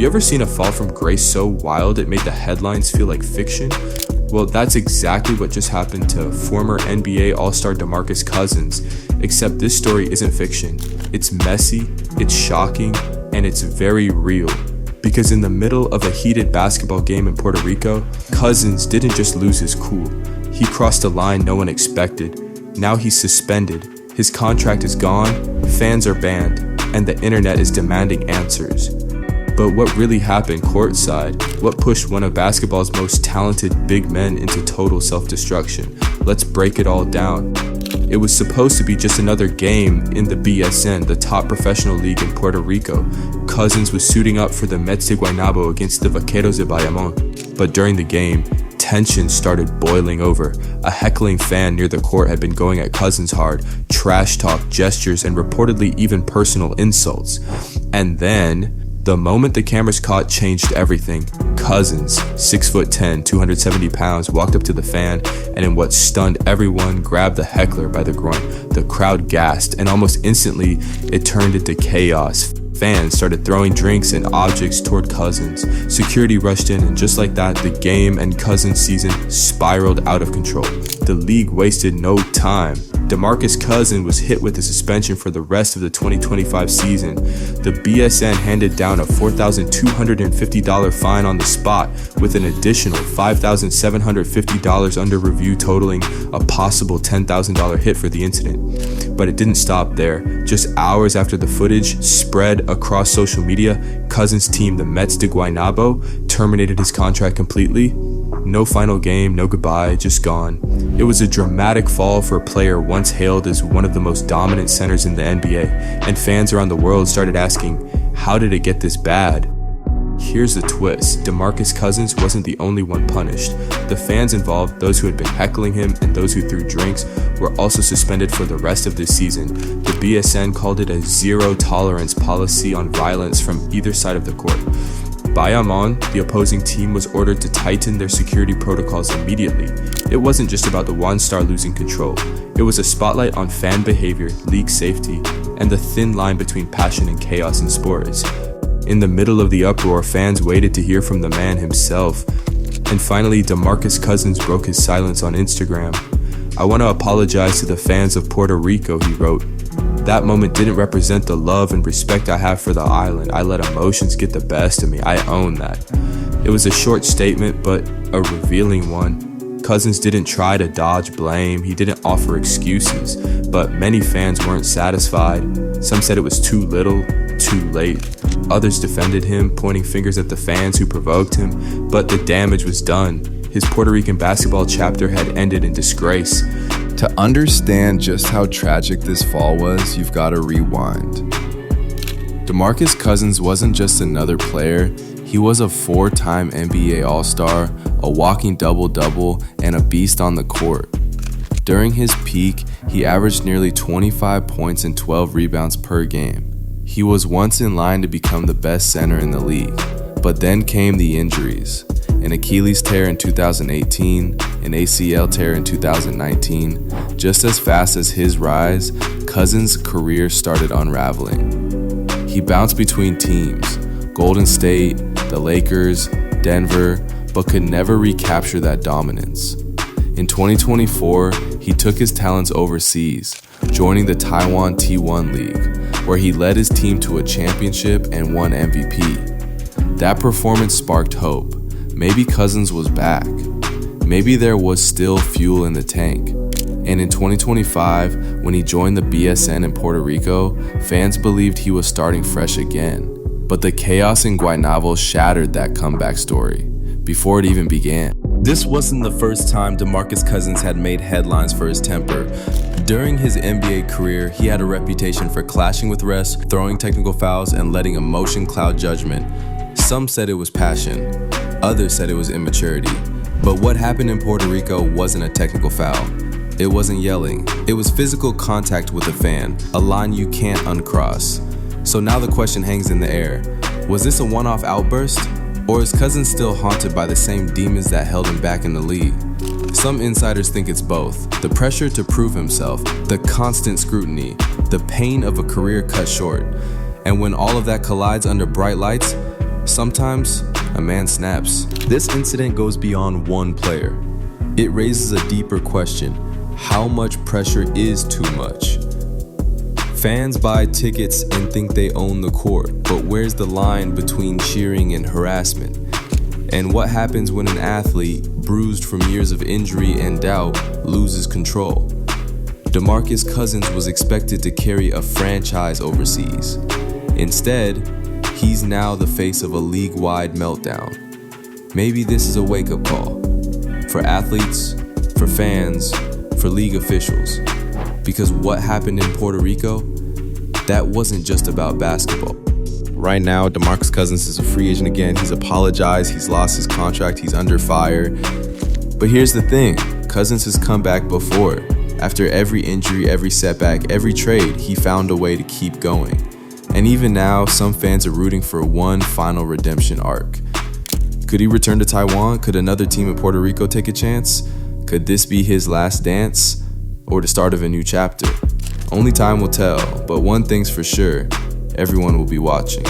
You ever seen a fall from grace so wild it made the headlines feel like fiction? Well, that's exactly what just happened to former NBA All-Star DeMarcus Cousins, except this story isn't fiction. It's messy, it's shocking, and it's very real. Because in the middle of a heated basketball game in Puerto Rico, Cousins didn't just lose his cool. He crossed a line no one expected. Now he's suspended. His contract is gone, fans are banned, and the internet is demanding answers. But what really happened courtside? What pushed one of basketball's most talented big men into total self-destruction? Let's break it all down. It was supposed to be just another game in the BSN, the top professional league in Puerto Rico. Cousins was suiting up for the Mets de Guaynabo against the Vaqueros de Bayamón. But during the game, tension started boiling over. A heckling fan near the court had been going at Cousins hard, trash talk, gestures, and reportedly even personal insults. And then, the moment the cameras caught changed everything. Cousins, 6'10", 270 pounds, walked up to the fan and in what stunned everyone, grabbed the heckler by the groin. The crowd gasped and almost instantly it turned into chaos. Fans started throwing drinks and objects toward Cousins. Security rushed in and just like that, the game and Cousins season spiraled out of control. The league wasted no time. DeMarcus Cousins was hit with a suspension for the rest of the 2025 season. The BSN handed down a $4,250 fine on the spot with an additional $5,750 under review, totaling a possible $10,000 hit for the incident. But it didn't stop there. Just hours after the footage spread across social media, Cousins' team, the Mets de Guaynabo, terminated his contract completely. No final game, no goodbye, just gone. It was a dramatic fall for a player once hailed as one of the most dominant centers in the NBA, and fans around the world started asking, how did it get this bad? Here's the twist. DeMarcus Cousins wasn't the only one punished. The fans involved, those who had been heckling him and those who threw drinks, were also suspended for the rest of this season. The BSN called it a zero-tolerance policy on violence from either side of the court. Bayamón, the opposing team, was ordered to tighten their security protocols immediately. It wasn't just about the one star losing control. It was a spotlight on fan behavior, league safety, and the thin line between passion and chaos in sports. In the middle of the uproar, fans waited to hear from the man himself. And finally, DeMarcus Cousins broke his silence on Instagram. "I want to apologize to the fans of Puerto Rico," he wrote. "That moment didn't represent the love and respect I have for the island. I let emotions get the best of me. I own that." It was a short statement, but a revealing one. Cousins didn't try to dodge blame. He didn't offer excuses, but many fans weren't satisfied. Some said it was too little, too late. Others defended him, pointing fingers at the fans who provoked him, but the damage was done. His Puerto Rican basketball chapter had ended in disgrace. To understand just how tragic this fall was, you've got to rewind. DeMarcus Cousins wasn't just another player, he was a 4-time NBA All-Star, a walking double-double, and a beast on the court. During his peak, he averaged nearly 25 points and 12 rebounds per game. He was once in line to become the best center in the league, but then came the injuries. An Achilles tear in 2018, an ACL tear in 2019. Just as fast as his rise, Cousins' career started unraveling. He bounced between teams, Golden State, the Lakers, Denver, but could never recapture that dominance. In 2024, he took his talents overseas, joining the Taiwan T1 League, where he led his team to a championship and won MVP. That performance sparked hope. Maybe Cousins was back. Maybe there was still fuel in the tank. And in 2025, when he joined the BSN in Puerto Rico, fans believed he was starting fresh again. But the chaos in Guaynabo shattered that comeback story before it even began. This wasn't the first time DeMarcus Cousins had made headlines for his temper. During his NBA career, he had a reputation for clashing with refs, throwing technical fouls, and letting emotion cloud judgment. Some said it was passion. Others said it was immaturity. But what happened in Puerto Rico wasn't a technical foul. It wasn't yelling. It was physical contact with a fan, a line you can't uncross. So now the question hangs in the air. Was this a one-off outburst? Or is Cousins still haunted by the same demons that held him back in the league? Some insiders think it's both. The pressure to prove himself, the constant scrutiny, the pain of a career cut short. And when all of that collides under bright lights, Sometimes a man snaps. This incident goes beyond one player. It raises a deeper question. How much pressure is too much? Fans buy tickets and think they own the court, but where's the line between cheering and harassment? And what happens when an athlete, bruised from years of injury and doubt, loses control? DeMarcus Cousins was expected to carry a franchise overseas. Instead, he's now the face of a league-wide meltdown. Maybe this is a wake-up call for athletes, for fans, for league officials. Because what happened in Puerto Rico, that wasn't just about basketball. Right now, DeMarcus Cousins is a free agent again. He's apologized, he's lost his contract, he's under fire. But here's the thing, Cousins has come back before. After every injury, every setback, every trade, he found a way to keep going. And even now, some fans are rooting for one final redemption arc. Could he return to Taiwan? Could another team in Puerto Rico take a chance? Could this be his last dance? Or the start of a new chapter? Only time will tell, but one thing's for sure, everyone will be watching.